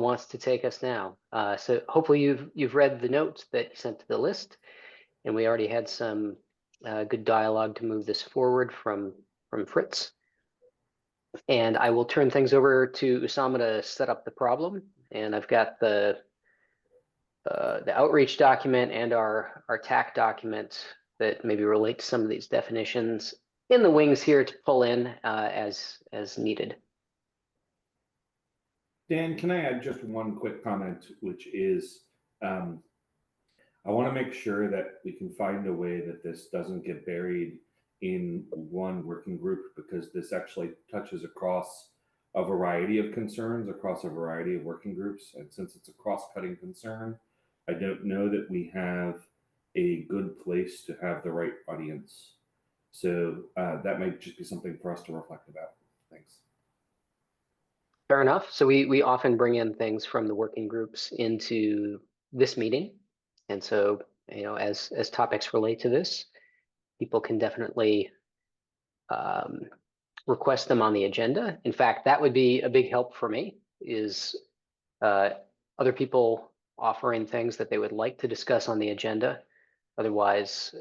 wants to take us now. So hopefully you've read the notes that you sent to the list, and we already had some good dialogue to move this forward from Fritz. And I will turn things over to Usama to set up the problem. And I've got the outreach document and our TAC document that maybe relate to some of these definitions in the wings here to pull in as needed. Dan, can I add just one quick comment, which is I want to make sure that we can find a way that this doesn't get buried in one working group, because this actually touches across a variety of concerns across a variety of working groups. And since it's a cross-cutting concern, I don't know that we have a good place to have the right audience. So that might just be something for us to reflect about. Thanks. Fair enough. So we often bring in things from the working groups into this meeting. And so, as topics relate to this, people can definitely request them on the agenda. In fact, that would be a big help for me, is other people offering things that they would like to discuss on the agenda. Otherwise,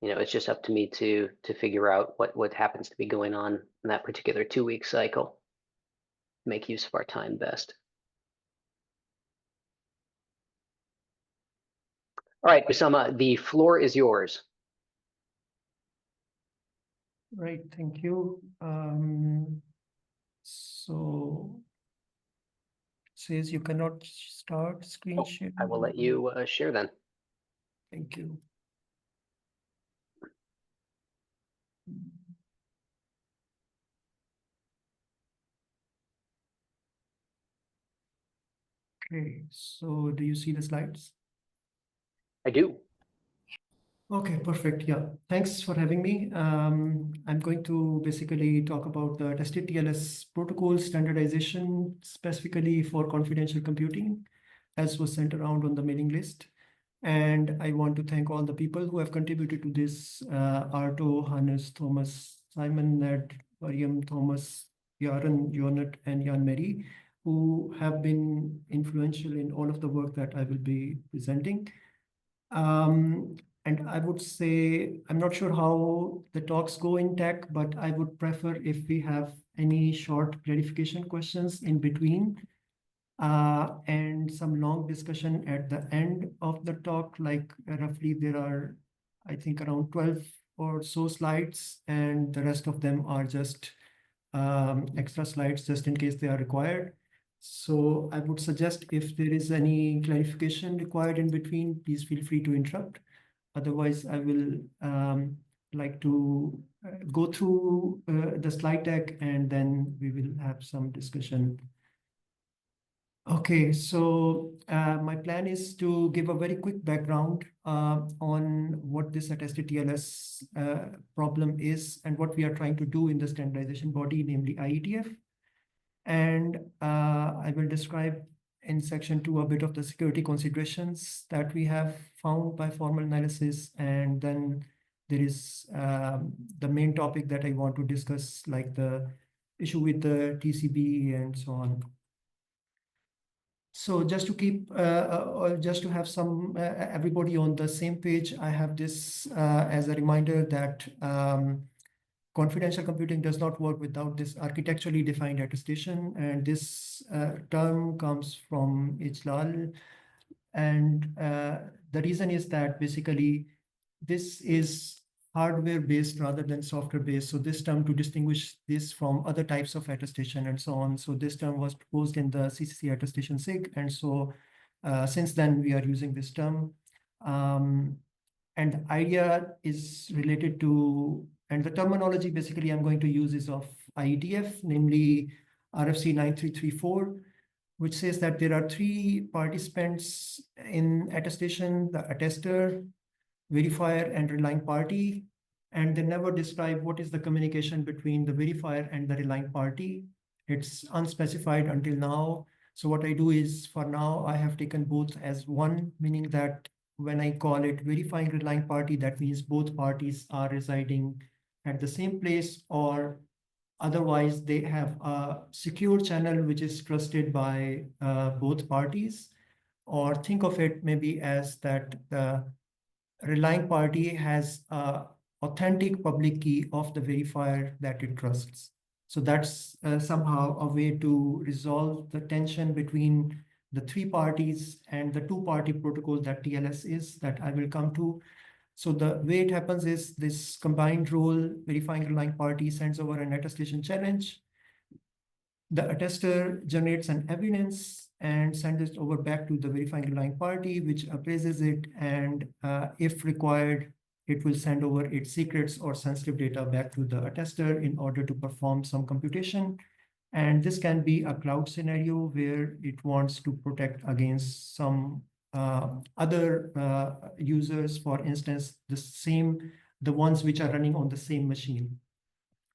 it's just up to me to figure out what happens to be going on in that particular 2-week cycle. Make use of our time best. All right, Usama, the floor is yours. Right, thank you. So it says you cannot start screen share. I will let you share then. Thank you. Okay, so do you see the slides? I do. Okay, perfect. Yeah, thanks for having me. I'm going to basically talk about the Attested TLS protocol standardization, specifically for confidential computing, as was sent around on the mailing list. And I want to thank all the people who have contributed to this: Arto, Hannes, Thomas, Simon, Ned, Mariam, Thomas, Yaron, Jonat, and Jan-Mary, who have been influential in all of the work that I will be presenting. And I would say, I'm not sure how the talks go in tech, but I would prefer if we have any short clarification questions in between, and some long discussion at the end of the talk. Like roughly there are, I think, around 12 or so slides, and the rest of them are just extra slides just in case they are required. So I would suggest, if there is any clarification required in between, please feel free to interrupt. Otherwise, I will like to go through the slide deck, and then we will have some discussion. Okay, so my plan is to give a very quick background on what this attested TLS problem is and what we are trying to do in the standardization body, namely IETF. And I will describe in section 2 a bit of the security considerations that we have found by formal analysis. And then there is the main topic that I want to discuss, like the issue with the TCB and so on. So just to keep, just to have some everybody on the same page, I have this as a reminder that confidential computing does not work without this architecturally defined attestation. And this term comes from HLAL. And the reason is that basically this is hardware-based rather than software-based. So this term, to distinguish this from other types of attestation and so on. So this term was proposed in the CCC attestation SIG. And so since then, we are using this term. And the idea is related to, and the terminology basically I'm going to use is of IETF, namely RFC 9334, which says that there are 3 participants in attestation: the attester, verifier, and relying party. And they never describe what is the communication between the verifier and the relying party. It's unspecified until now. So what I do is, for now, I have taken both as one, meaning that when I call it verifying relying party, that means both parties are residing at the same place or Otherwise, they have a secure channel which is trusted by both parties, or think of it maybe as that the relying party has a authentic public key of the verifier that it trusts. So that's somehow a way to resolve the tension between the three parties and the two-party protocol that TLS is, that I will come to. So the way it happens is this combined role verifying relying party sends over an attestation challenge. The attester generates an evidence and sends it over back to the verifying relying party, which appraises it, and if required, it will send over its secrets or sensitive data back to the attester in order to perform some computation. And this can be a cloud scenario where it wants to protect against some other users, for instance, the ones which are running on the same machine,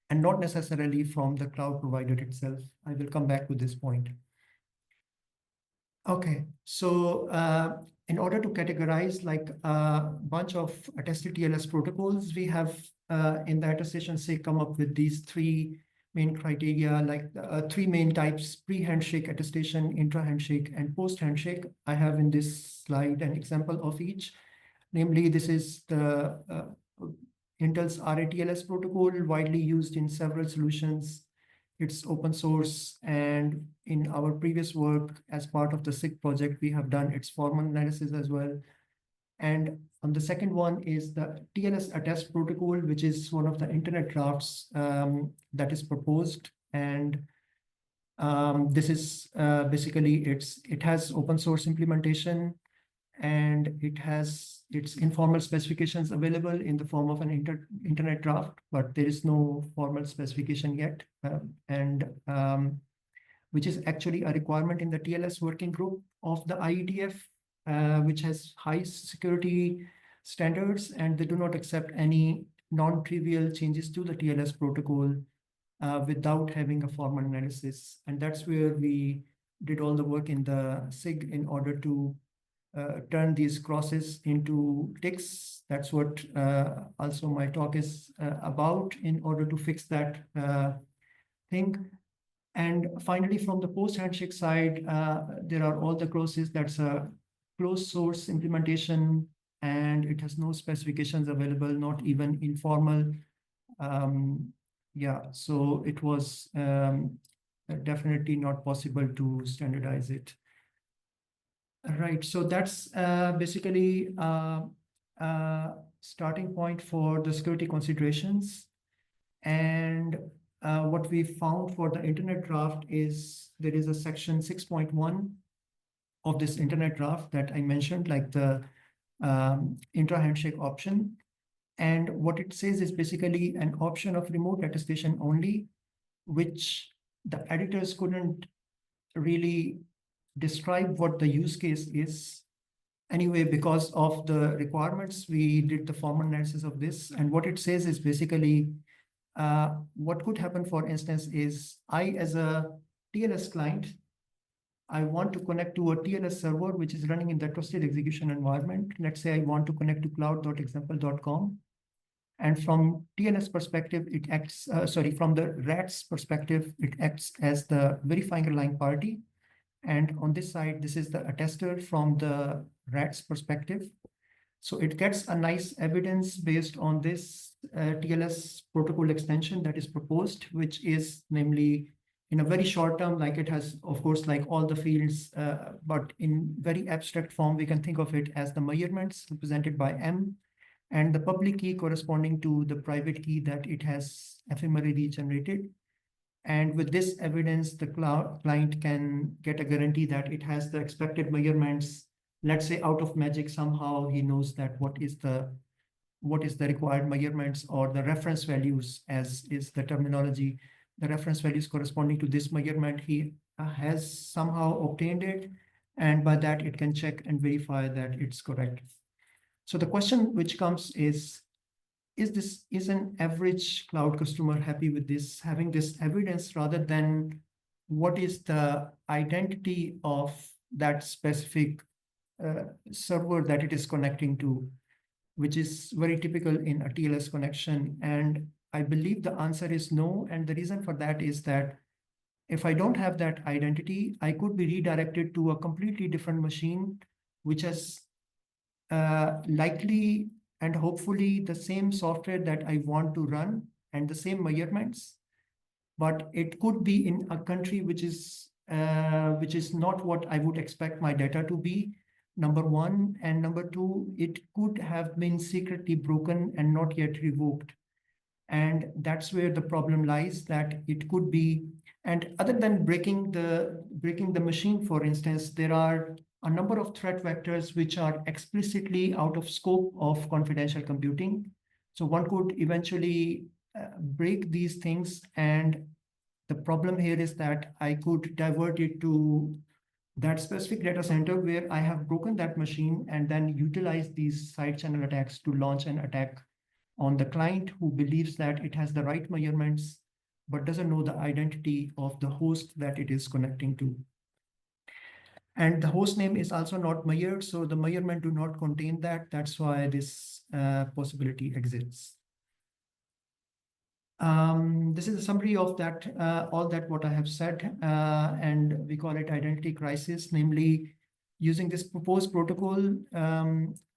and not necessarily from the cloud provider itself. I will come back to this point. Okay, so in order to categorize like a bunch of attested TLS protocols, we have in the attestation say come up with these three main criteria, like three main types: pre-handshake attestation, intra-handshake, and post-handshake. I have in this slide an example of each. Namely, this is the Intel's RATLS protocol, widely used in several solutions. It's open source, and in our previous work as part of the SIG project, we have done its formal analysis as well. And on the second one is the TLS attest protocol, which is one of the internet drafts that is proposed. And this is basically it has open source implementation, and it has its informal specifications available in the form of an internet draft, but there is no formal specification yet, which is actually a requirement in the TLS working group of the IETF, which has high security standards, and they do not accept any non-trivial changes to the TLS protocol without having a formal analysis. And that's where we did all the work in the SIG in order to turn these crosses into ticks. That's what also my talk is about, in order to fix that thing. And finally, from the post-handshake side, there are all the clauses. That's a closed source implementation, and it has no specifications available, not even informal. Yeah, so it was definitely not possible to standardize it. Right, so that's basically starting point for the security considerations. And what we found for the internet draft is there is a section 6.1 of this internet draft that I mentioned, like the intra-handshake option. And what it says is basically an option of remote attestation only, which the editors couldn't really describe what the use case is. Anyway, because of the requirements, we did the formal analysis of this. And what it says is basically what could happen, for instance, is I, as a TLS client, I want to connect to a TLS server, which is running in the trusted execution environment. Let's say I want to connect to cloud.example.com. And from TLS perspective, it acts, from the RAT's perspective, it acts as the verifying relying party. And on this side, this is the attester from the RAT's perspective. So it gets a nice evidence based on this TLS protocol extension that is proposed, which is namely in a very short term, like it has, of course, like all the fields, but in very abstract form, we can think of it as the measurements represented by M, and the public key corresponding to the private key that it has ephemerally generated. And with this evidence, the client can get a guarantee that it has the expected measurements. Let's say out of magic, somehow he knows that what is the required measurements, or the reference values, as is the terminology, the reference values corresponding to this measurement, he has somehow obtained it. And by that, it can check and verify that it's correct. So the question which comes is an average cloud customer happy with this, having this evidence, rather than what is the identity of that specific server that it is connecting to, which is very typical in a TLS connection. And I believe the answer is no. And the reason for that is that if I don't have that identity, I could be redirected to a completely different machine, which has likely and hopefully the same software that I want to run and the same measurements, but it could be in a country which is not what I would expect my data to be, number one. And number two, it could have been secretly broken and not yet revoked. And that's where the problem lies, that it could be. And other than breaking the machine, for instance, there are a number of threat vectors which are explicitly out of scope of confidential computing. So one could eventually break these things. And the problem here is that I could divert it to that specific data center where I have broken that machine and then utilize these side channel attacks to launch an attack on the client who believes that it has the right measurements, but doesn't know the identity of the host that it is connecting to. And the host name is also not measured, so the measurement do not contain that. That's why this possibility exists. This is a summary of that, all that what I have said, and we call it identity crisis, namely using this proposed protocol,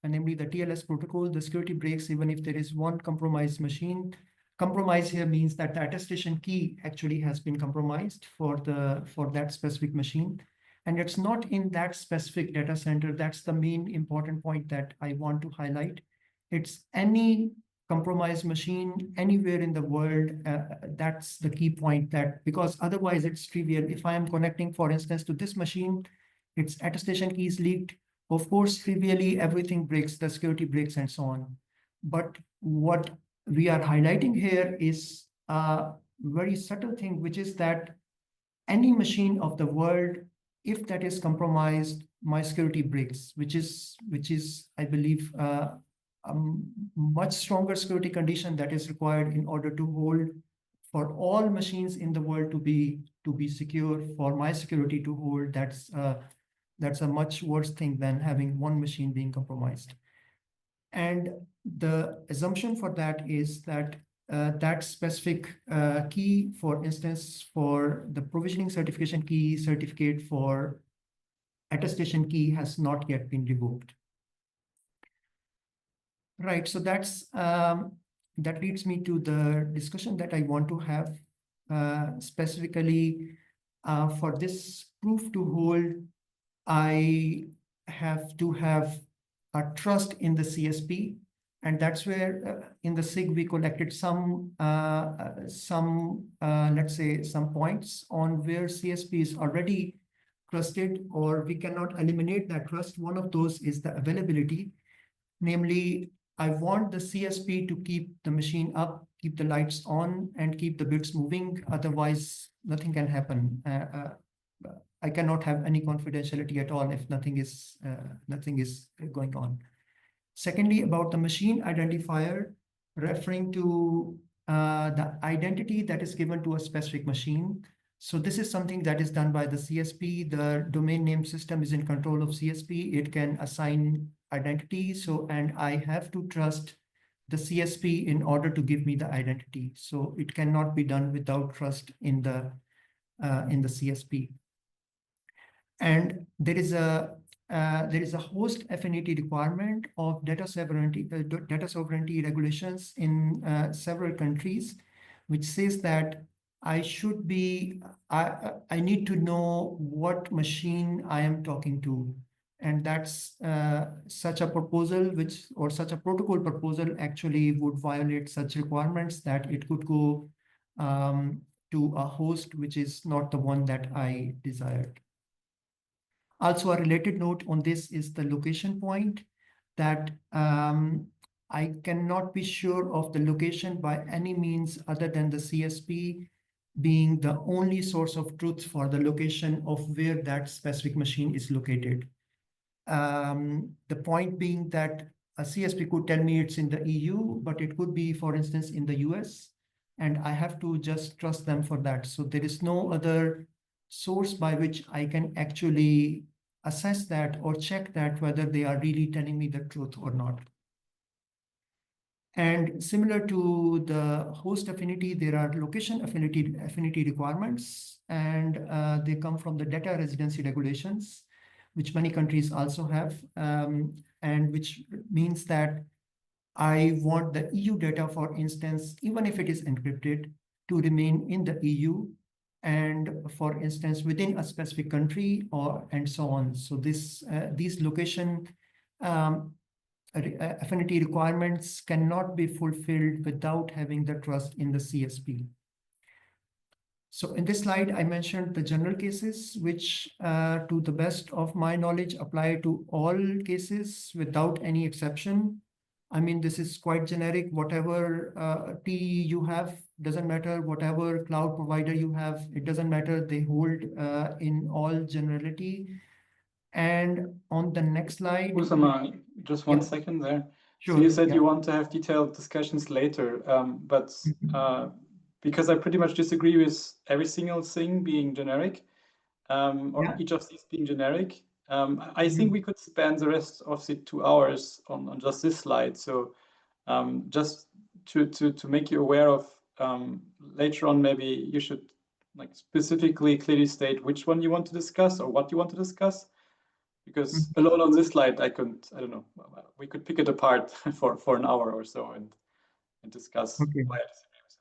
namely the TLS protocol, the security breaks even if there is one compromised machine. Compromise here means that the attestation key actually has been compromised for that specific machine. And it's not in that specific data center. That's the main important point that I want to highlight. It's any compromised machine anywhere in the world. That's the key point, that because otherwise it's trivial. If I am connecting, for instance, to this machine, its attestation key is leaked. Of course, trivially, everything breaks, the security breaks and so on. But what we are highlighting here is a very subtle thing, which is that any machine of the world, if that is compromised, my security breaks, which is, I believe, a much stronger security condition that is required in order to hold for all machines in the world to be secure. For my security to hold, that's a much worse thing than having one machine being compromised. And the assumption for that is that that specific key, for instance, for the provisioning certification key, certificate for attestation key, has not yet been revoked. Right, so that's that leads me to the discussion that I want to have specifically for this proof to hold. I have to have a trust in the CSP, and that's where in the SIG we collected some let's say some points on where CSP is already trusted, or we cannot eliminate that trust. One of those is the availability, namely, I want the CSP to keep the machine up, keep the lights on, and keep the bits moving. Otherwise, nothing can happen. I cannot have any confidentiality at all if nothing is going on. Secondly, about the machine identifier, referring to the identity that is given to a specific machine. So this is something that is done by the CSP. The domain name system is in control of CSP. It can assign identity. So, and I have to trust the CSP in order to give me the identity. So it cannot be done without trust in the CSP. And there is a host affinity requirement of data sovereignty regulations in several countries, which says that I need to know what machine I am talking to. And that's such a proposal, such a protocol proposal actually would violate such requirements, that it could go to a host which is not the one that I desired. Also, a related note on this is the location point, that I cannot be sure of the location by any means other than the CSP being the only source of truth for the location of where that specific machine is located. The point being that a CSP could tell me it's in the EU, but it could be, for instance, in the US, and I have to just trust them for that. So there is no other source by which I can actually assess that or check that whether they are really telling me the truth or not. And similar to the host affinity, there are location affinity requirements, and they come from the data residency regulations, which many countries also have, and which means that I want the EU data, for instance, even if it is encrypted, to remain in the EU, and for instance, within a specific country, and so on. So these location affinity requirements cannot be fulfilled without having the trust in the CSP. So in this slide, I mentioned the general cases, which to the best of my knowledge apply to all cases without any exception. I mean, this is quite generic. Whatever T you have, doesn't matter. Whatever cloud provider you have, it doesn't matter. They hold in all generality. And on the next slide, Usama, just one Yeah. second there. So Sure, you said yeah. you want to have detailed discussions later, but because I pretty much disagree with every single thing being generic, or Yeah. each of these being generic, I think we could spend the rest of the 2 hours on just this slide. So just to make you aware of, later on, maybe you should like specifically clearly state which one you want to discuss or what you want to discuss. Because alone on this slide, I don't know, we could pick it apart for an hour or so and discuss Okay. why I disagree with it.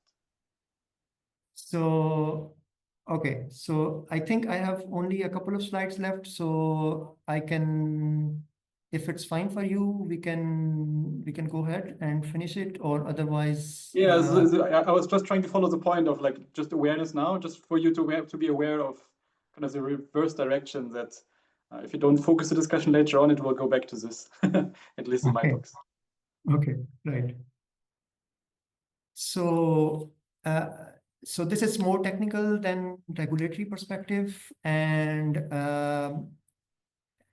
So, okay, so I think I have only a couple of slides left, so I can, if it's fine for you, we can go ahead and finish it, or otherwise. Yeah, I was just trying to follow the point of like just awareness now, just for you to be aware of kind of the reverse direction that if you don't focus the discussion later on, it will go back to this, at least in my Okay. books. Okay, right. So, so this is more technical than regulatory perspective, and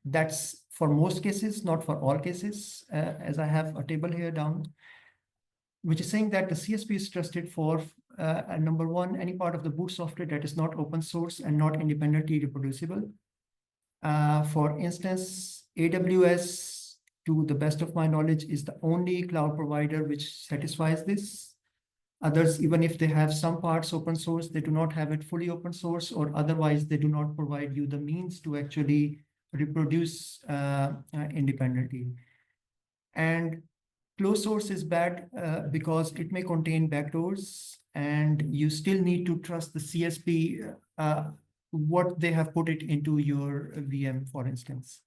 that's for most cases, not for all cases, as I have a table here down, which is saying that the CSP is trusted for number one, any part of the boot software that is not open source and not independently reproducible. For instance, AWS, to the best of my knowledge, is the only cloud provider which satisfies this. Others, even if they have some parts open source, they do not have it fully open source, or otherwise they do not provide you the means to actually reproduce independently. And closed source is bad because it may contain backdoors, and you still need to trust the CSP, what they have put it into your VM, for instance.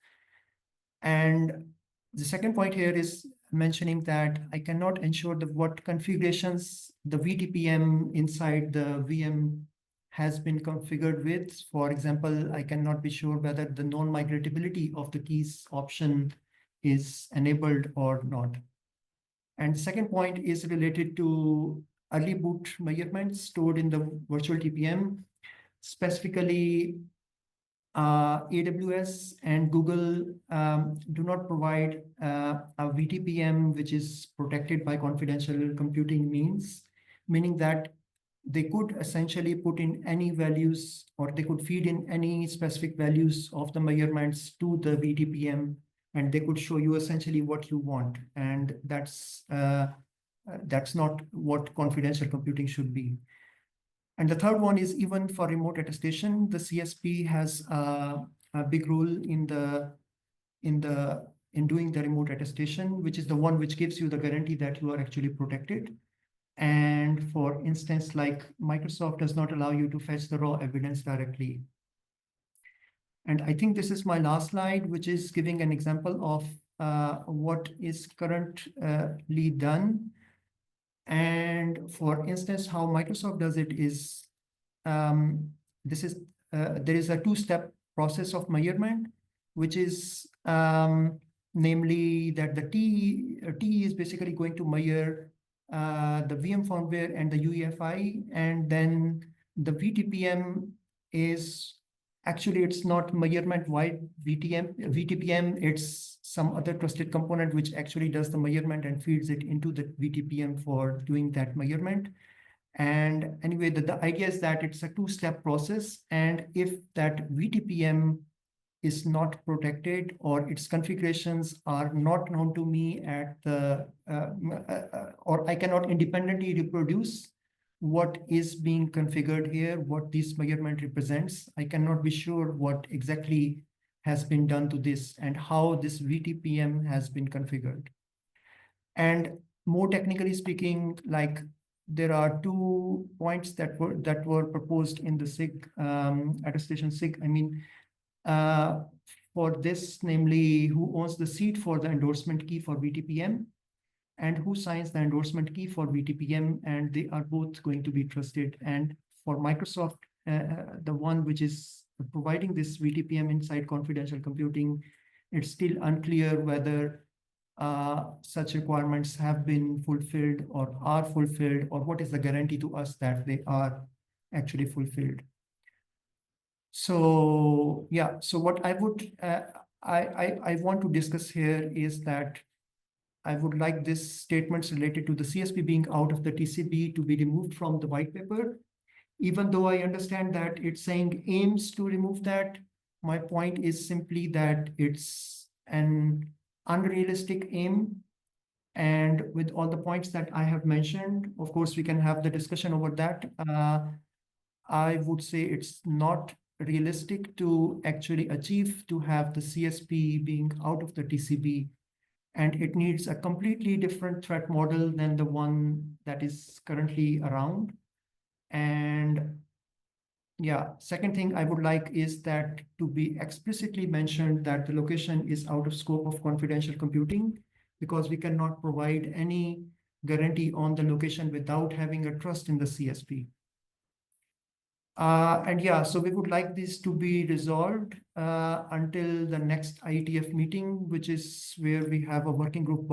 And the second point here is mentioning that I cannot ensure that what configurations the VTPM inside the VM has been configured with. For example, I cannot be sure whether the non-migratability of the keys option is enabled or not. And the second point is related to early boot measurements stored in the virtual TPM, specifically AWS and Google do not provide a VTPM which is protected by confidential computing means, meaning that they could essentially put in any values, or they could feed in any specific values of the measurements to the VTPM, and they could show you essentially what you want. And that's not what confidential computing should be. And the third one is, even for remote attestation, the CSP has a big role in doing the remote attestation, which is the one which gives you the guarantee that you are actually protected. And for instance, like Microsoft does not allow you to fetch the raw evidence directly. And I think this is my last slide, which is giving an example of what is currently done. And for instance, how Microsoft does it is, there is a two-step process of measurement, which is namely that the T is basically going to measure the VM firmware and the UEFI, and then the VTPM is actually, it's not measurement-wide VTPM, it's some other trusted component which actually does the measurement and feeds it into the VTPM for doing that measurement. And anyway, the idea is that it's a two-step process, and if that VTPM is not protected or its configurations are not known to me at the, or I cannot independently reproduce what is being configured here, what this measurement represents. I cannot be sure what exactly has been done to this and how this VTPM has been configured. And more technically speaking, like there are 2 points that were proposed in the SIG attestation SIG. I mean, for this, namely, who owns the seed for the endorsement key for VTPM and who signs the endorsement key for VTPM, and they are both going to be trusted. And for Microsoft, the one which is providing this VTPM inside confidential computing, it's still unclear whether such requirements have been fulfilled or are fulfilled, or what is the guarantee to us that they are actually fulfilled. So yeah, so what I would I want to discuss here is that I would like this statements related to the CSP being out of the TCB to be removed from the white paper. Even though I understand that it's saying aims to remove that, my point is simply that it's an unrealistic aim. And with all the points that I have mentioned, of course, we can have the discussion over that. I would say it's not realistic to actually achieve to have the CSP being out of the TCB. And it needs a completely different threat model than the one that is currently around. And yeah, second thing I would like is that to be explicitly mentioned that the location is out of scope of confidential computing, because we cannot provide any guarantee on the location without having a trust in the CSP. And yeah, so we would like this to be resolved until the next IETF meeting, which is where we have a working group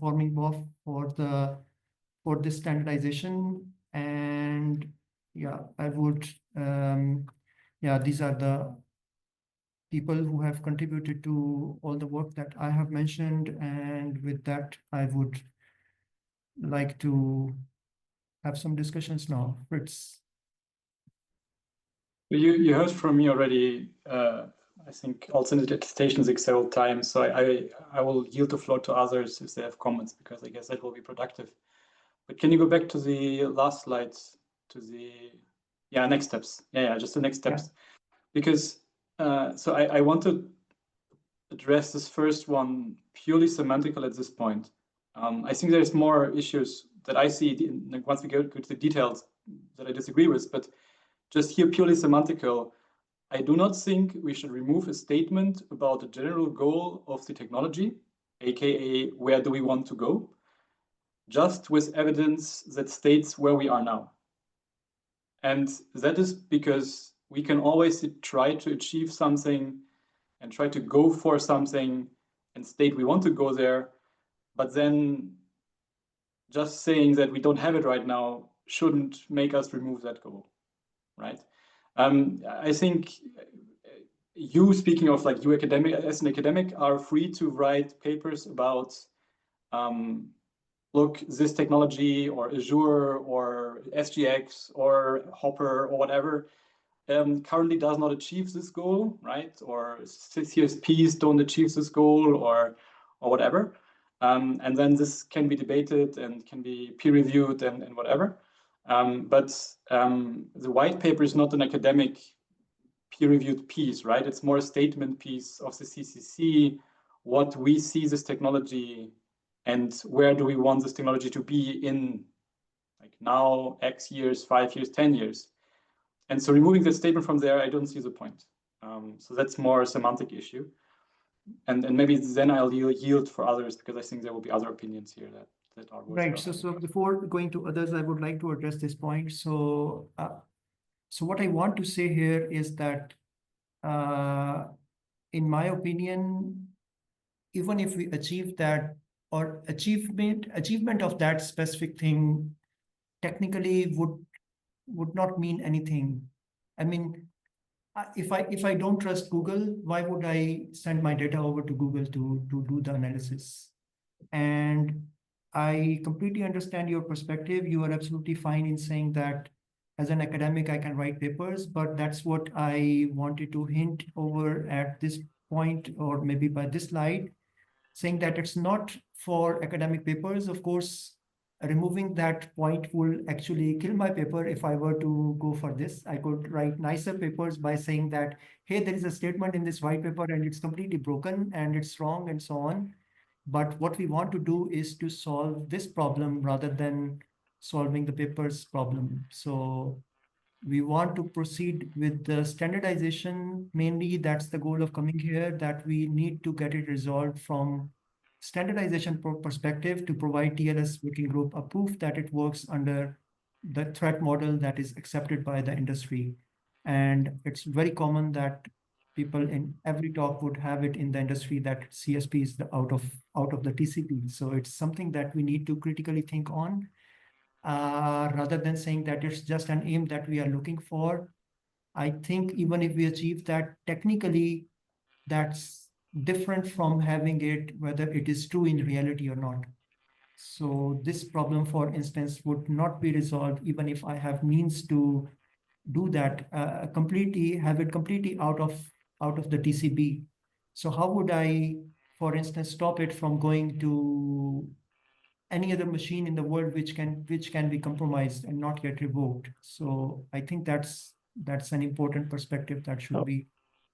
forming BOF for this standardization. And yeah, I would, yeah, these are the people who have contributed to all the work that I have mentioned. And with that, I would like to have some discussions now. Fritz. You heard from me already, I think also in the attestation several times. So I will yield the floor to others if they have comments, because I guess that will be productive. But can you go back to the last slides, to the, yeah, next steps. Yeah, just the next steps. Yeah. Because, so I want to address this first one purely semantical at this point. I think there's more issues that I see once we go to the details that I disagree with, but just here purely semantical, I do not think we should remove a statement about the general goal of the technology, aka where do we want to go, just with evidence that states where we are now. And that is because we can always try to achieve something and try to go for something and state we want to go there, but then just saying that we don't have it right now shouldn't make us remove that goal, right? I think you, speaking of like you academic, as an academic, are free to write papers about, look, this technology or Azure or SGX or Hopper or whatever currently does not achieve this goal, right? Or CSPs don't achieve this goal or whatever. And then this can be debated and can be peer reviewed and whatever. But the white paper is not an academic peer-reviewed piece, right? It's more a statement piece of the CCC, what we see this technology and where do we want this technology to be in like now, X years, 5 years, 10 years. And so removing that statement from there, I don't see the point. So that's more a semantic issue. And maybe then I'll yield for others, because I think there will be other opinions here that are right. So before going to others, I would like to address this point. So so what I want to say here is that in my opinion, even if we achieve that or achievement of that specific thing technically would not mean anything. I mean, if I don't trust Google, why would I send my data over to Google to do the analysis? And I completely understand your perspective. You are absolutely fine in saying that as an academic, I can write papers, but that's what I wanted to hint over at this point, or maybe by this slide, saying that it's not for academic papers. Of course, removing that point will actually kill my paper if I were to go for this. I could write nicer papers by saying that, hey, there is a statement in this white paper and it's completely broken and it's wrong and so on. But what we want to do is to solve this problem rather than solving the paper's problem. So we want to proceed with the standardization. Mainly, that's the goal of coming here, that we need to get it resolved from standardization perspective to provide TLS working group a proof that it works under the threat model that is accepted by the industry. And it's very common that people in every talk would have it in the industry that CSP is out of the TCP. So it's something that we need to critically think on. Rather than saying that it's just an aim that we are looking for. I think even if we achieve that technically, that's different from having it, whether it is true in reality or not. So this problem, for instance, would not be resolved even if I have means to do that have it completely out of the TCP. So how would I, for instance, stop it from going to any other machine in the world which can be compromised and not get revoked? So I think that's an important perspective that should be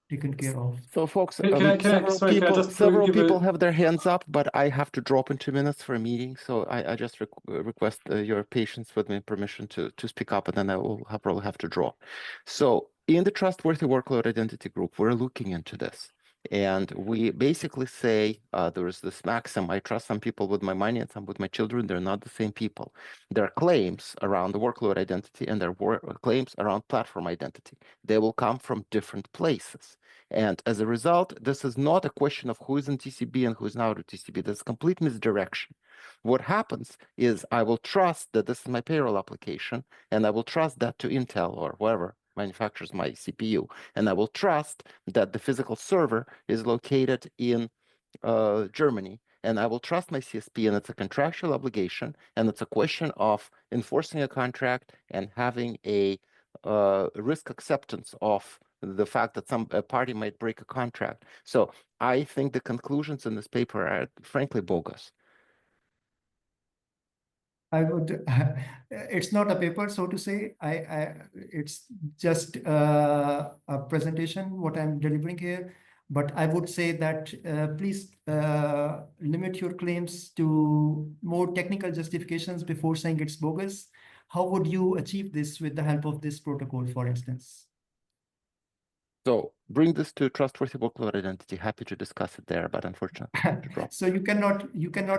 taken care of. So, folks, Sorry, can I just several give people a- have their hands up, but I have to drop in 2 minutes for a meeting. So I just request your patience with me, permission to speak up, and then I will probably have to drop. So in the trustworthy workload identity group, we're looking into this. And we basically say there is this maxim: I trust some people with my money and some with my children. They're not the same people. There are claims around the workload identity and there are claims around platform identity. They will come from different places. And as a result, this is not a question of who is in TCP and who is not in TCP. That's complete misdirection. What happens is I will trust that this is my payroll application, and I will trust that to Intel or whoever manufactures my CPU. And I will trust that the physical server is located in Germany. And I will trust my CSP, and it's a contractual obligation, and it's a question of enforcing a contract and having a risk acceptance of the fact that a party might break a contract. So I think the conclusions in this paper are frankly bogus. I would, it's not a paper, so to say. It's just a presentation, what I'm delivering here. But I would say that please limit your claims to more technical justifications before saying it's bogus. How would you achieve this with the help of this protocol, for instance? So bring this to trustworthy workload identity. Happy to discuss it there, but unfortunately, I have to drop. So you cannot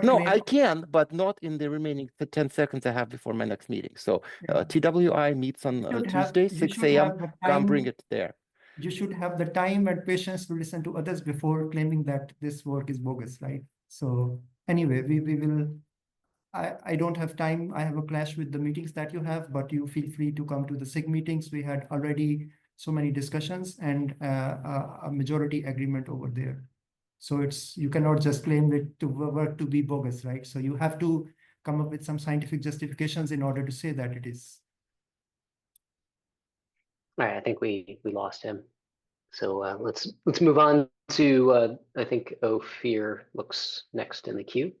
No, claim. I can, but not in the remaining 10 seconds I have before my next meeting. So Yeah. TWI meets on Tuesday, 6 a.m. Come bring it there. You should have the time and patience to listen to others before claiming that this work is bogus, right? So anyway, we will. I don't have time. I have a clash with the meetings that you have, but you feel free to come to the SIG meetings. We had already so many discussions and a majority agreement over there. So you cannot just claim it to work to be bogus, right? So you have to come up with some scientific justifications in order to say that it is. All right, I think we lost him. So let's move on to I think Ophir looks next in the queue.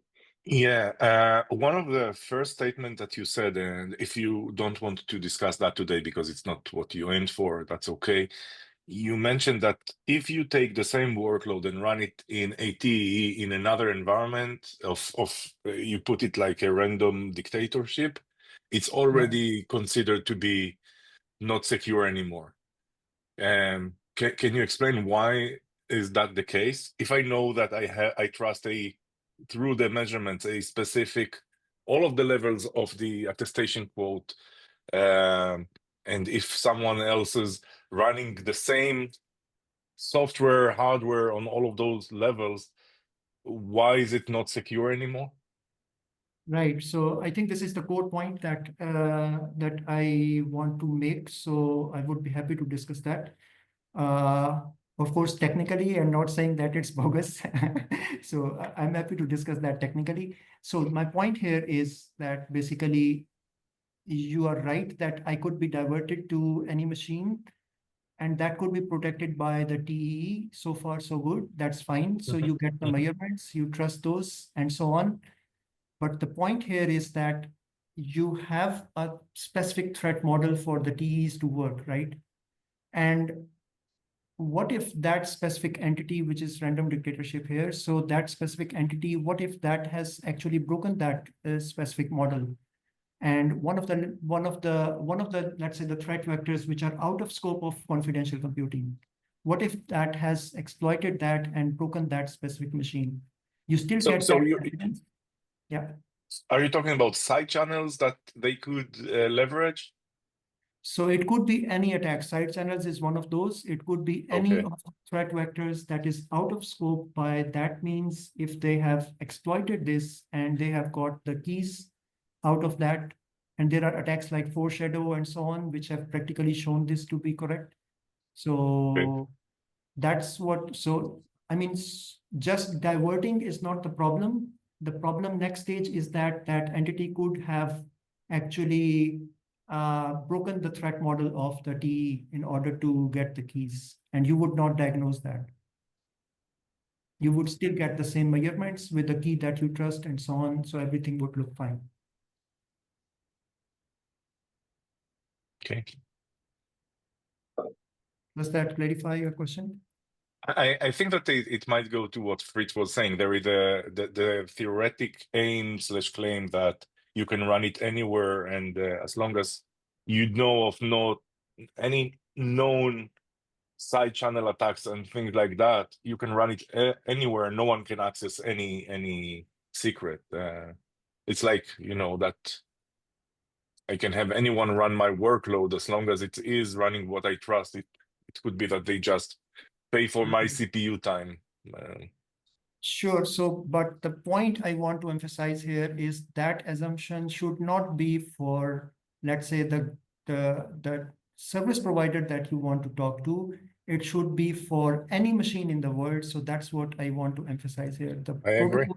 Yeah, one of the first statement that you said, and if you don't want to discuss that today because it's not what you aimed for, that's okay. You mentioned that if you take the same workload and run it in ATE in another environment you put it like a random dictatorship, it's already considered to be not secure anymore. Can you explain why is that the case? If I know that I trust through the measurements a specific all of the levels of the attestation quote, and if someone else is running the same software, hardware on all of those levels, why is it not secure anymore? Right. So I think this is the core point that that I want to make. So I would be happy to discuss that. Of course, technically, I'm not saying that it's bogus. So I'm happy to discuss that technically. So my point here is that basically you are right that I could be diverted to any machine, and that could be protected by the TEE. So far, so good. That's fine. So you get the measurements, you trust those, and so on. But the point here is that you have a specific threat model for the TEs to work, right? And what if that specific entity, which is random dictatorship here, so that specific entity, what if that has actually broken that specific model? And one of the let's say the threat vectors which are out of scope of confidential computing, what if that has exploited that and broken that specific machine? You still get So that you evidence. Yeah. are you talking about side channels that they could leverage? So it could be any attack. Side channels is one of those. It could be any Okay. of the threat vectors that is out of scope. By that means, if they have exploited this and they have got the keys out of that, and there are attacks like foreshadow and so on, which have practically shown this to be correct. So that's what, so I mean, just diverting is not the problem. The problem next stage is that that entity could have actually broken the threat model of the TE in order to get the keys, and you would not diagnose that. You would still get the same measurements with the key that you trust and so on, so everything would look fine. Okay. Does that clarify your question? I think that it might go to what Fritz was saying. There is the theoretic aim / claim that you can run it anywhere, and as long as you know of any known side channel attacks and things like that, you can run it anywhere. No one can access any secret. It's like, that I can have anyone run my workload as long as it is running what I trust. It could be that they just pay for my CPU time. Sure. So, but the point I want to emphasize here is that assumption should not be for, let's say, the service provider that you want to talk to. It should be for any machine in the world. So that's what I want to emphasize here. I agree.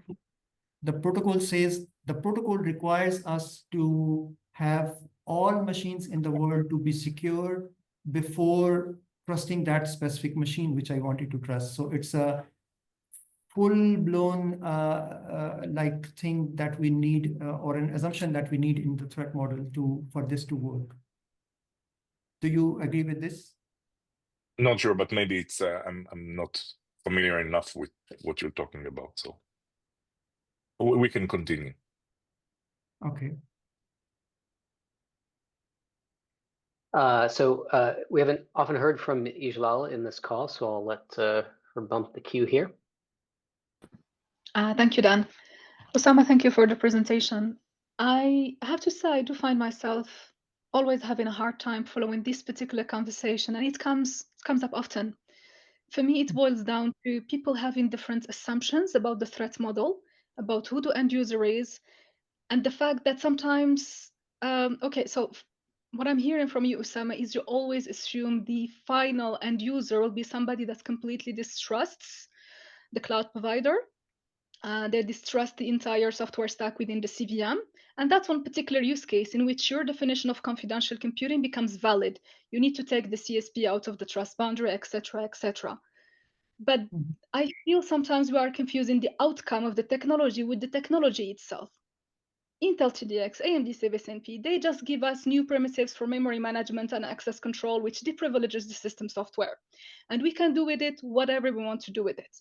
The protocol says the protocol requires us to have all machines in the world to be secure before trusting that specific machine, which I wanted to trust. So it's a full-blown like thing that we need or an assumption that we need in the threat model for this to work. Do you agree with this? Not sure, but maybe it's I'm not familiar enough with what you're talking about, so we can continue. Okay. So we haven't often heard from Ijlal in this call, so I'll let her bump the queue here. Thank you, Dan. Osama, thank you for the presentation. I have to say, I do find myself always having a hard time following this particular conversation, and it comes up often. For me, it boils down to people having different assumptions about the threat model, about who the end user is, and the fact that sometimes, okay, so what I'm hearing from you, Osama, is you always assume the final end user will be somebody that completely distrusts the cloud provider. They distrust the entire software stack within the CVM. And that's one particular use case in which your definition of confidential computing becomes valid. You need to take the CSP out of the trust boundary, etc., etc. But I feel sometimes we are confusing the outcome of the technology with the technology itself. Intel TDX, AMD CVSNP, they just give us new primitives for memory management and access control, which deprivileges the system software. And we can do with it whatever we want to do with it.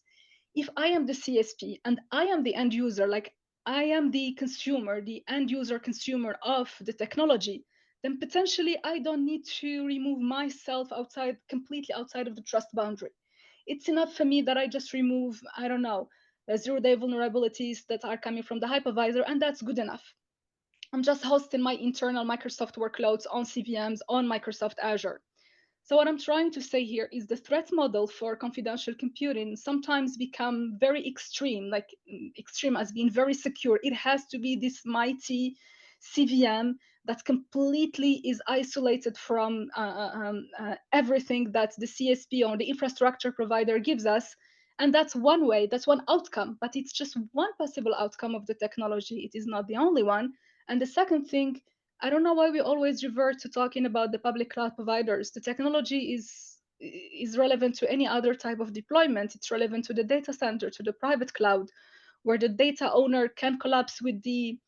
If I am the CSP and I am the end user, like I am the consumer, the end user consumer of the technology, then potentially I don't need to remove myself completely outside of the trust boundary. It's enough for me that I just remove, I don't know, zero-day vulnerabilities that are coming from the hypervisor, and that's good enough. I'm just hosting my internal Microsoft workloads on CVMs on Microsoft Azure. So what I'm trying to say here is the threat model for confidential computing sometimes become very extreme, like extreme as being very secure. It has to be this mighty CVM that completely is isolated from everything that the CSP or the infrastructure provider gives us. And that's one way, that's one outcome, but it's just one possible outcome of the technology. It is not the only one. And the second thing, I don't know why we always revert to talking about the public cloud providers. The technology is relevant to any other type of deployment. It's relevant to the data center, to the private cloud, where the data owner can collapse with the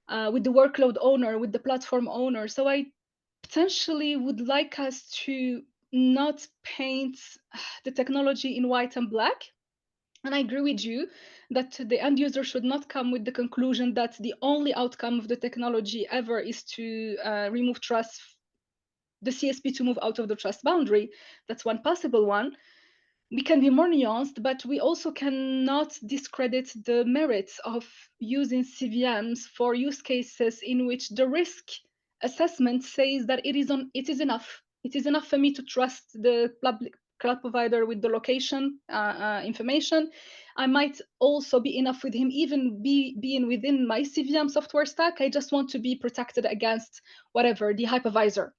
workload owner, with the platform owner. So I potentially would like us to not paint the technology in white and black. And I agree with you that the end user should not come with the conclusion that the only outcome of the technology ever is to remove trust, the CSP to move out of the trust boundary. That's one possible one. We can be more nuanced, but we also cannot discredit the merits of using CVMs for use cases in which the risk assessment says that it is enough. It is enough for me to trust the public cloud provider with the location information. I might also be enough with him, even being within my CVM software stack. I just want to be protected against whatever, the hypervisor.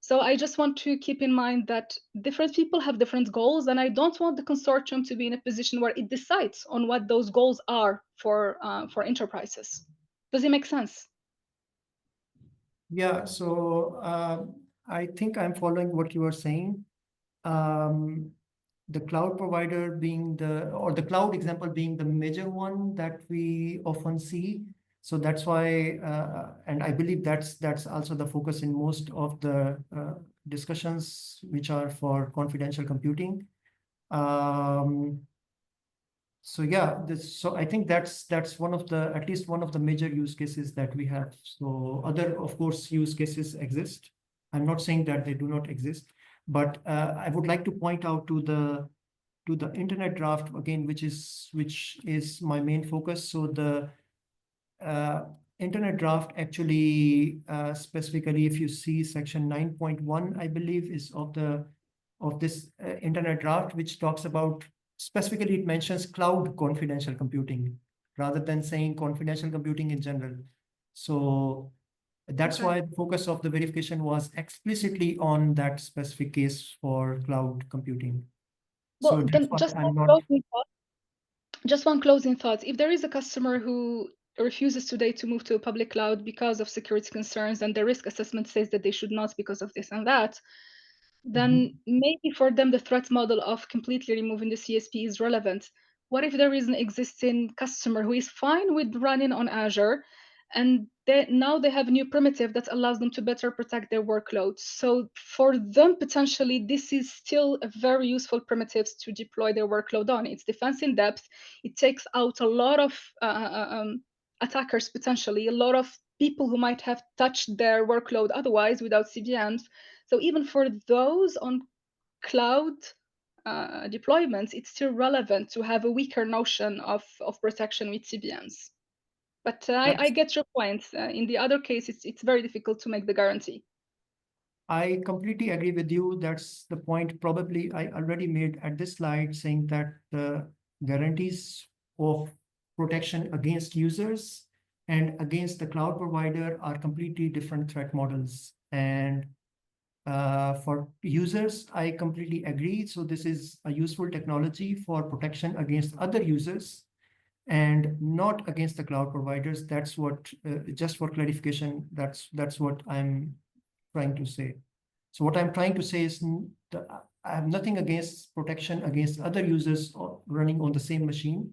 So I just want to keep in mind that different people have different goals, and I don't want the consortium to be in a position where it decides on what those goals are for enterprises. Does it make sense? Yeah, so I think I'm following what you are saying. The cloud provider being or the cloud example being the major one that we often see. So that's why, and I believe that's also the focus in most of the discussions which are for confidential computing. So yeah, so I think that's one of the, at least one of the major use cases that we have. So other, of course, use cases exist. I'm not saying that they do not exist, but I would like to point out to the internet draft again, which is my main focus. So the internet draft actually specifically, if you see section 9.1, I believe, is of this internet draft, which talks about, specifically it mentions cloud confidential computing rather than saying confidential computing in general. So that's Okay. why the focus of the verification was explicitly on that specific case for cloud computing. Well, So that's then why just I'm one not. closing thought. Just one closing thought. If there is a customer who refuses today to move to a public cloud because of security concerns, and the risk assessment says that they should not because of this and that, then maybe for them the threat model of completely removing the CSP is relevant. What if there is an existing customer who is fine with running on Azure, and now they have a new primitive that allows them to better protect their workload? So for them, potentially, this is still a very useful primitive to deploy their workload on. It's defense in depth. It takes out a lot of attackers, potentially, a lot of people who might have touched their workload otherwise without CVMs. So even for those on cloud deployments, it's still relevant to have a weaker notion of protection with CVMs. But I get your point. In the other case, it's very difficult to make the guarantee. I completely agree with you. That's the point probably I already made at this slide, saying that the guarantees of protection against users and against the cloud provider are completely different threat models. And for users, I completely agree. So this is a useful technology for protection against other users and not against the cloud providers. That's what, just for clarification, that's what I'm trying to say. So what I'm trying to say is I have nothing against protection against other users running on the same machine.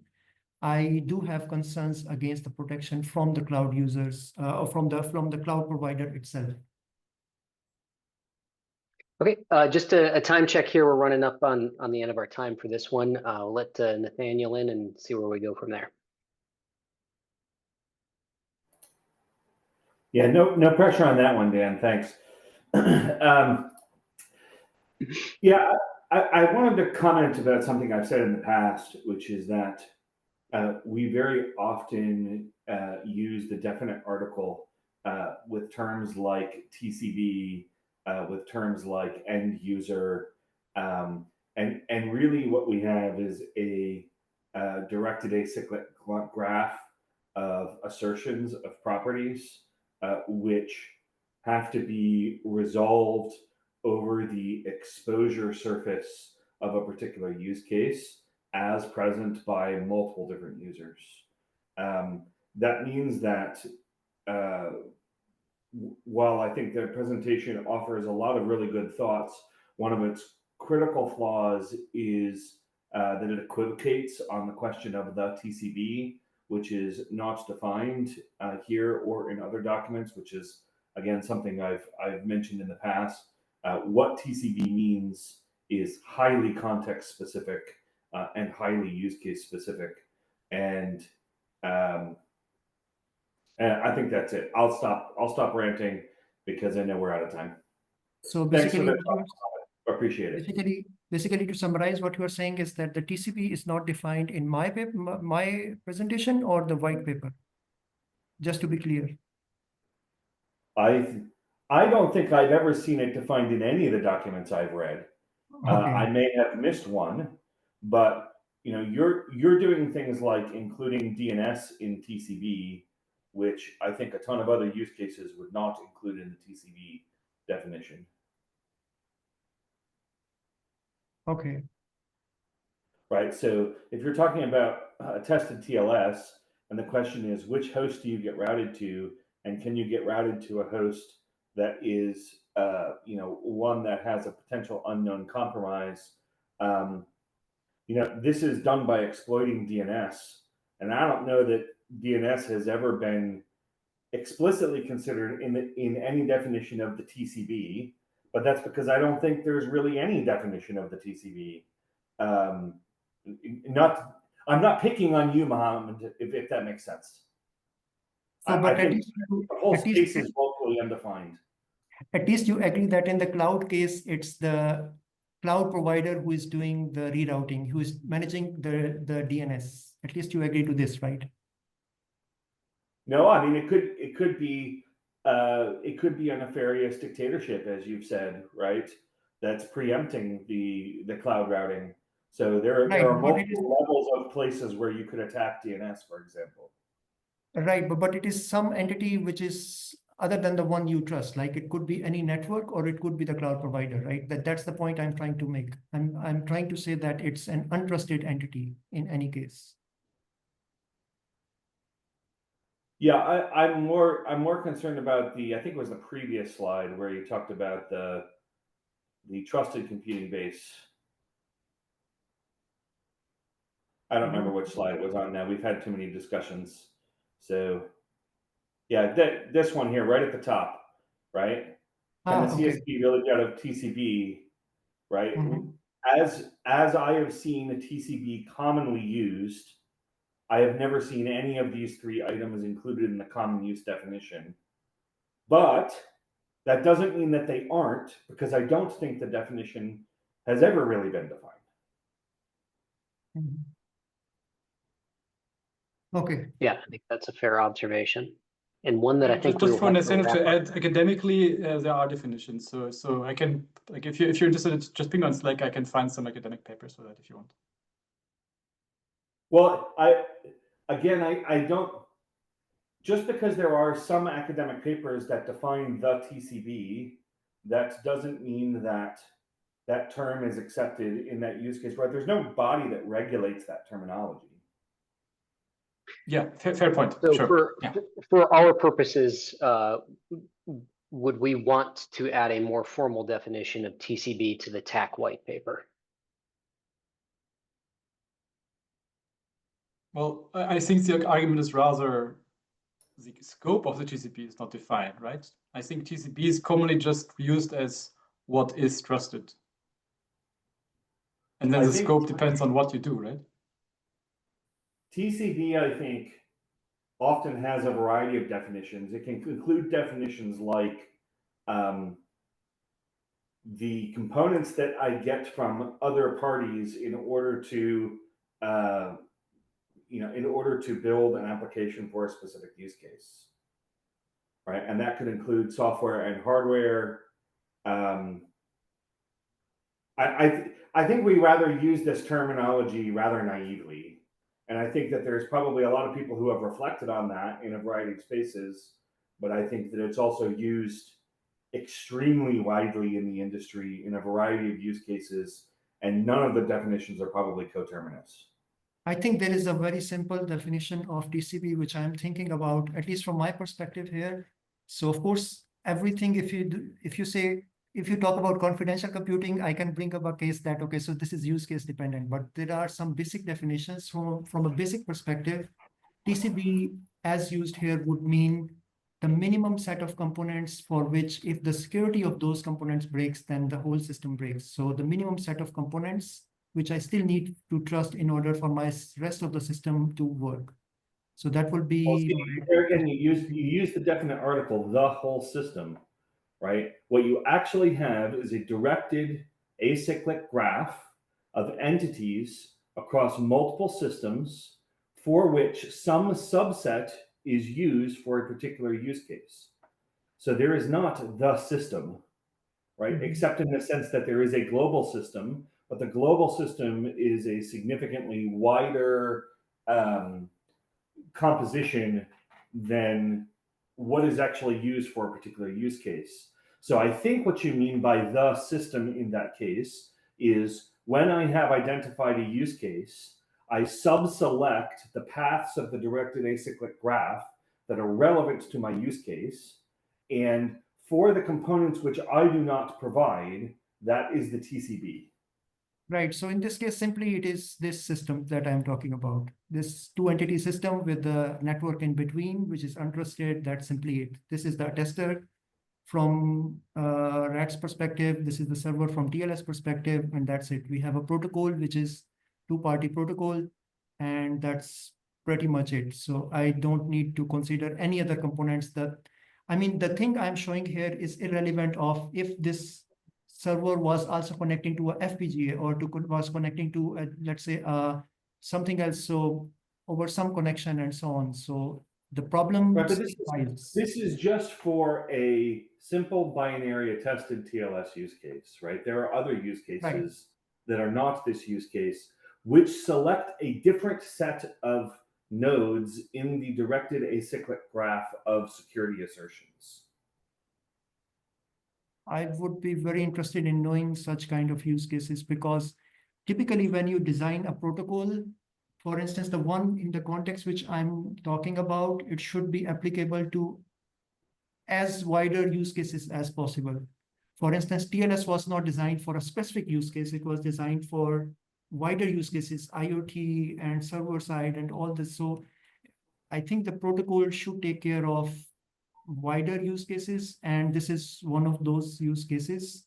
I do have concerns against the protection from the cloud users or from the cloud provider itself. Okay, just a time check here. We're running up on the end of our time for this one. I'll let Nathaniel in and see where we go from there. Yeah, no pressure on that one, Dan. Thanks. Yeah, I wanted to comment about something I've said in the past, which is that we very often use the definite article with terms like TCV, with terms like end user, and really what we have is a directed acyclic graph of assertions of properties which have to be resolved over the exposure surface of a particular use case as present by multiple different users. That means that while I think the presentation offers a lot of really good thoughts, one of its critical flaws is that it equivocates on the question of the TCB, which is not defined here or in other documents, which is, again, something I've mentioned in the past. What TCB means is highly context specific and highly use case specific. And I think that's it. I'll stop ranting because I know we're out of time. So Thanks for basically, that. Appreciate it. Basically, to summarize, what you are saying is that the TCP is not defined in my paper, my presentation, or the white paper. Just to be clear. I don't think I've ever seen it defined in any of the documents I've read. Okay. I may have missed one, but you know, you're doing things like including DNS in TCB, which I think a ton of other use cases would not include in the TCB definition. Okay. Right. So if you're talking about attested TLS, and the question is which host do you get routed to, and can you get routed to a host that is, you know, one that has a potential unknown compromise? You know, this is done by exploiting DNS, and I don't know that DNS has ever been explicitly considered in any definition of the TCB, but that's because I don't think there's really any definition of the TCB. I'm not picking on you, Mohammed, if that makes sense. So, I but think the whole space is woefully undefined. At least you agree that in the cloud case, it's the cloud provider who is doing the rerouting, who is managing the DNS. At least you agree to this, right? No, I mean it could be a nefarious dictatorship, as you've said, right? That's preempting the cloud routing. So there are multiple levels of places where you could attack DNS, for example. Right, but it is some entity which is other than the one you trust. Like it could be any network or it could be the cloud provider, right? That's the point I'm trying to make. I'm trying to say that it's an untrusted entity in any case. Yeah, I'm more concerned about I think it was the previous slide where you talked about the trusted computing base. I don't remember which slide it was on now. We've had too many discussions. So yeah, this one here, right at the top, right? Can the CSP really get out of TCB, right? As I have seen the TCB commonly used, I have never seen any of these three items included in the common use definition. But that doesn't mean that they aren't, because I don't think the definition has ever really been defined. Okay. Yeah, I think that's a fair observation. And one that I think just for an incentive to add, academically, there are definitions. So I can, like, if you're interested, just ping on Slack. I can find some academic papers for that if you want. Well, I don't. Just because there are some academic papers that define the TCB, that doesn't mean that that term is accepted in that use case. Right? There's no body that regulates that terminology. Yeah, fair point. So sure. For our purposes, would we want to add a more formal definition of TCB to the TAC white paper? Well, I think the argument is rather the scope of the TCP is not defined, right? I think TCP is commonly just used as what is trusted. And then the scope depends on what you do, right? TCP, I think, often has a variety of definitions. It can include definitions like the components that I get from other parties in order to, in order to build an application for a specific use case, right? And that could include software and hardware. I think we rather use this terminology rather naively. And I think that there's probably a lot of people who have reflected on that in a variety of spaces, but I think that it's also used extremely widely in the industry in a variety of use cases, and none of the definitions are probably coterminous. I think there is a very simple definition of TCP, which I'm thinking about, at least from my perspective here. So of course, everything, if you talk about confidential computing, I can bring up a case that, okay, so this is use case dependent, but there are some basic definitions from a basic perspective. TCB as used here would mean the minimum set of components for which if the security of those components breaks, then the whole system breaks. So the minimum set of components, which I still need to trust in order for my rest of the system to work. So that would be. Well, see, there again, you use the definite article, the whole system, right? What you actually have is a directed acyclic graph of entities across multiple systems for which some subset is used for a particular use case. So there is not the system, right? Except in the sense that there is a global system, but the global system is a significantly wider composition than what is actually used for a particular use case. So I think what you mean by the system in that case is when I have identified a use case, I sub-select the paths of the directed acyclic graph that are relevant to my use case. And for the components which I do not provide, that is the TCB. Right. So in this case, simply it is this system that I'm talking about. This two entity system with the network in between, which is untrusted, that's simply it. This is the attester from RAT's perspective. This is the server from TLS perspective, and that's it. We have a protocol, which is two-party protocol, and that's pretty much it. So I don't need to consider any other components I mean, the thing I'm showing here is irrelevant of if this server was also connecting to a FPGA or was connecting to, let's say, something else. So over some connection and so on. So the problem. Right, but this is just for a simple binary attested TLS use case, right? There are other use cases that are not this use case, which select a different set of nodes in the directed acyclic graph of security assertions. I would be very interested in knowing such kind of use cases, because typically when you design a protocol, for instance, the one in the context which I'm talking about, it should be applicable to as wider use cases as possible. For instance, TLS was not designed for a specific use case. It was designed for wider use cases, IoT and server side and all this. So I think the protocol should take care of wider use cases, and this is one of those use cases.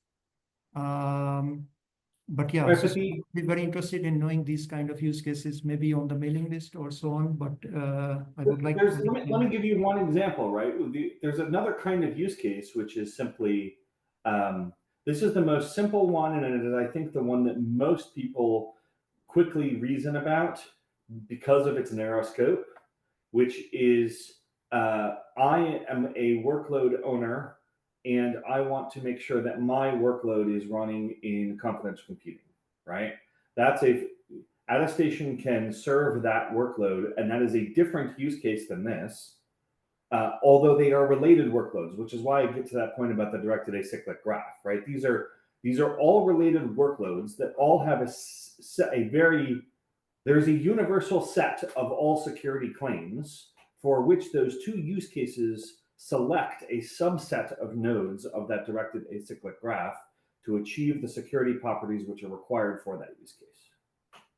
But yeah, so I'd be very interested in knowing these kind of use cases, maybe on the mailing list or so on. But I would like let me give you one example, right? There's another kind of use case, which is simply, this is the most simple one, and it is, I think, the one that most people quickly reason about because of its narrow scope, which is I am a workload owner, and I want to make sure that my workload is running in confidential computing, right? That's Attestation can serve that workload, and that is a different use case than this, although they are related workloads, which is why I get to that point about the directed acyclic graph, right? These are all related workloads that all have there's a universal set of all security claims for which those two use cases select a subset of nodes of that directed acyclic graph to achieve the security properties which are required for that use case.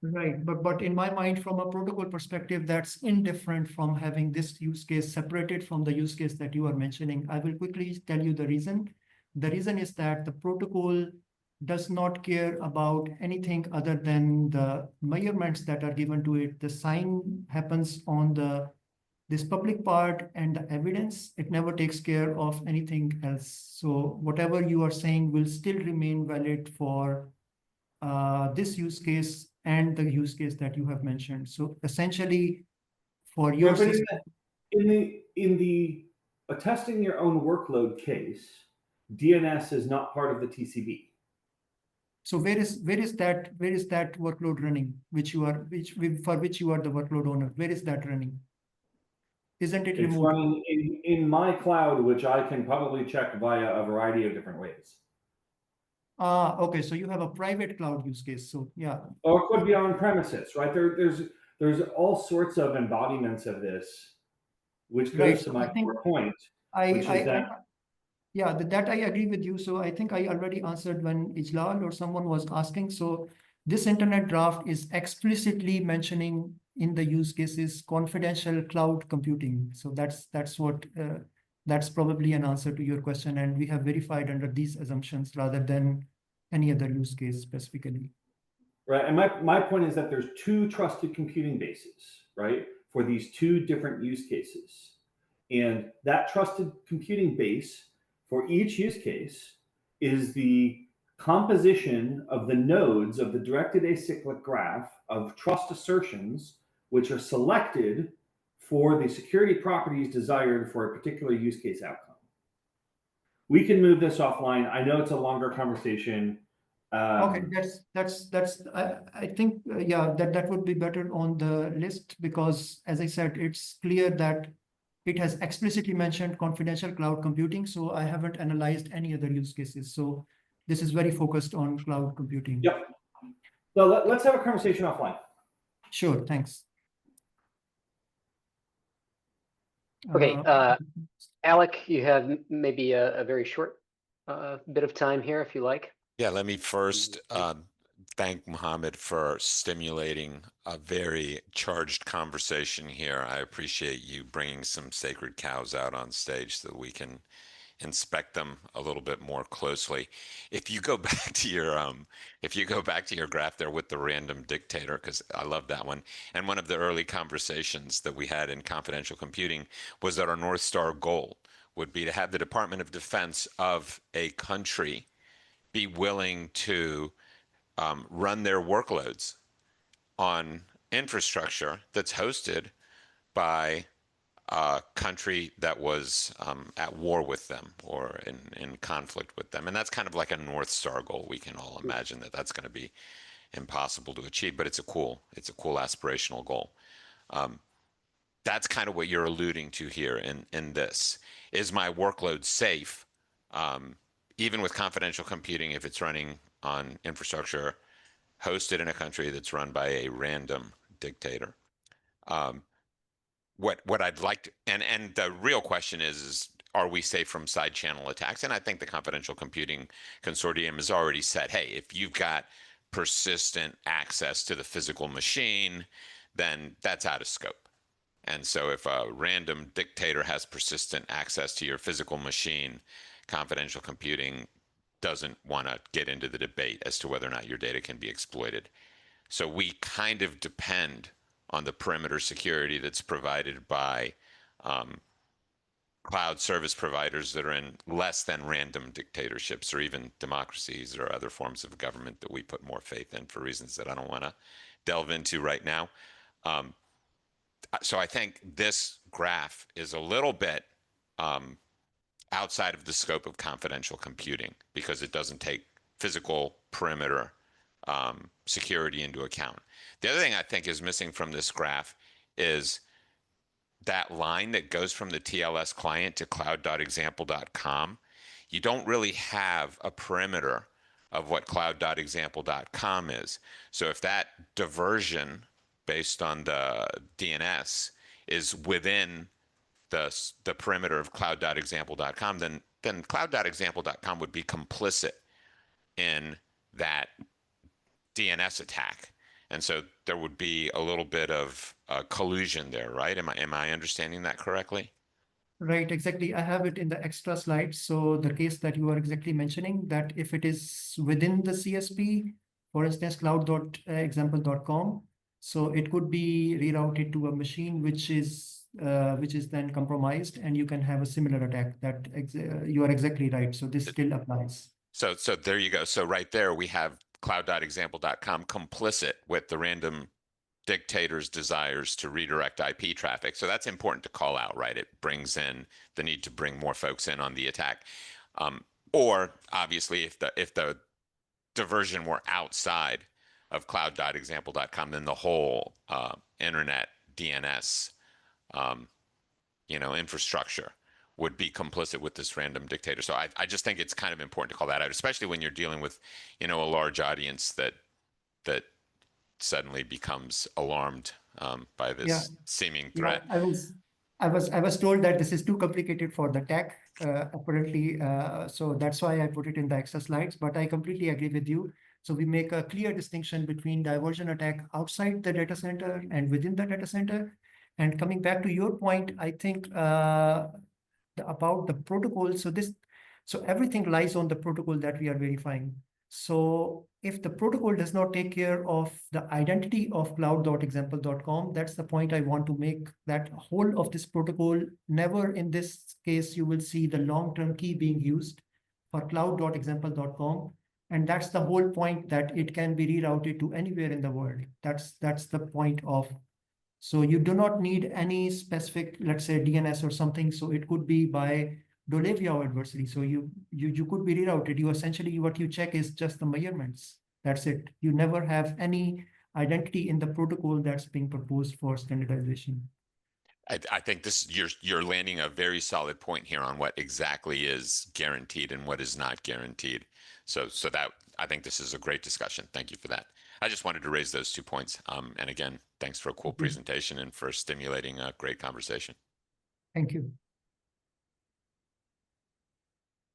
Right, but in my mind, from a protocol perspective, that's indifferent from having this use case separated from the use case that you are mentioning. I will quickly tell you the reason. The reason is that the protocol does not care about anything other than the measurements that are given to it. The sign happens on this public part and the evidence. It never takes care of anything else. So whatever you are saying will still remain valid for this use case and the use case that you have mentioned. So essentially, for your system, in the attesting your own workload case, DNS is not part of the TCB. So where is that workload running, for which you are the workload owner? Where is that running? Isn't it removed? It's running in my cloud, which I can probably check via a variety of different ways. Okay, so you have a private cloud use case. So yeah. Or it could be on premises, right? There's all sorts of embodiments of this, which goes to my point, which is that. Yeah, that I agree with you. So I think I already answered when Ijlal or someone was asking. So this internet draft is explicitly mentioning in the use cases confidential cloud computing. So that's what that's probably an answer to your question, and we have verified under these assumptions rather than any other use case specifically. Right, and my point is that there's two trusted computing bases, right, for these two different use cases. And that trusted computing base for each use case is the composition of the nodes of the directed acyclic graph of trust assertions, which are selected for the security properties desired for a particular use case outcome. We can move this offline. I know it's a longer conversation. Okay, I think yeah, that would be better on the list, because as I said, it's clear that it has explicitly mentioned confidential cloud computing, so I haven't analyzed any other use cases. So this is very focused on cloud computing. Yep. So let's have a conversation offline. Sure, thanks. Okay, Alec, you have maybe a very short bit of time here if you like. Yeah, let me first thank Mohammed for stimulating a very charged conversation here. I appreciate you bringing some sacred cows out on stage so that we can inspect them a little bit more closely. If you go back to your graph there with the random dictator, because I love that one. And one of the early conversations that we had in confidential computing was that our North Star goal would be to have the Department of Defense of a country be willing to run their workloads on infrastructure that's hosted by a country that was at war with them or in conflict with them. And that's kind of like a North Star goal. We can all imagine that that's going to be impossible to achieve, but it's a cool aspirational goal. That's kind of what you're alluding to here in this. Is my workload safe? Even with confidential computing, if it's running on infrastructure hosted in a country that's run by a random dictator. What I'd like to, and the real question is are we safe from side channel attacks? And I think the Confidential Computing Consortium has already said, hey, if you've got persistent access to the physical machine, then that's out of scope. And so if a random dictator has persistent access to your physical machine, confidential computing doesn't want to get into the debate as to whether or not your data can be exploited. So we kind of depend on the perimeter security that's provided by cloud service providers that are in less than random dictatorships or even democracies or other forms of government that we put more faith in for reasons that I don't want to delve into right now. So I think this graph is a little bit outside of the scope of confidential computing because it doesn't take physical perimeter security into account. The other thing I think is missing from this graph is that line that goes from the TLS client to cloud.example.com. You don't really have a perimeter of what cloud.example.com is. So if that diversion based on the DNS is within the perimeter of cloud.example.com, then cloud.example.com would be complicit in that DNS attack. And so there would be a little bit of collusion there, right? Am I understanding that correctly? Right, exactly. I have it in the extra slides. So the case that you are exactly mentioning, that if it is within the CSP, for instance, cloud.example.com, so it could be rerouted to a machine which is then compromised, and you can have a similar attack. That you are exactly right. So this still applies. So there you go. So right there we have cloud.example.com complicit with the random dictator's desires to redirect IP traffic. So that's important to call out, right? It brings in the need to bring more folks in on the attack. Or obviously if the diversion were outside of cloud.example.com, then the whole internet DNS infrastructure would be complicit with this random dictator. So I just think it's kind of important to call that out, especially when you're dealing with, a large audience that suddenly becomes alarmed by this seeming threat. Yeah, I was told that this is too complicated for the tech, apparently. So that's why I put it in the extra slides. But I completely agree with you. So we make a clear distinction between diversion attack outside the data center and within the data center. And coming back to your point, I think about the protocol. So everything lies on the protocol that we are verifying. So if the protocol does not take care of the identity of cloud.example.com, that's the point I want to make, that whole of this protocol, never in this case, you will see the long-term key being used for cloud.example.com. And that's the whole point, that it can be rerouted to anywhere in the world. That's the point of. So you do not need any specific, let's say, DNS or something. So it could be by Dolevia adversary. So you could be rerouted. You essentially, what you check is just the measurements. That's it. You never have any identity in the protocol that's being proposed for standardization. I think this you're landing a very solid point here on what exactly is guaranteed and what is not guaranteed. So that I think this is a great discussion. Thank you for that. I just wanted to raise those 2 points. And again, thanks for a cool presentation and for stimulating a great conversation. Thank you.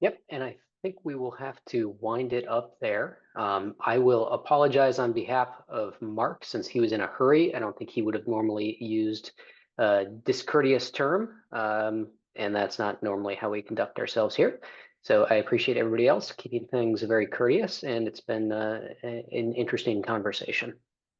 Yep, and I think we will have to wind it up there. I will apologize on behalf of Mark, since he was in a hurry. I don't think he would have normally used a discourteous term, and that's not normally how we conduct ourselves here. So I appreciate everybody else keeping things very courteous, and it's been an interesting conversation.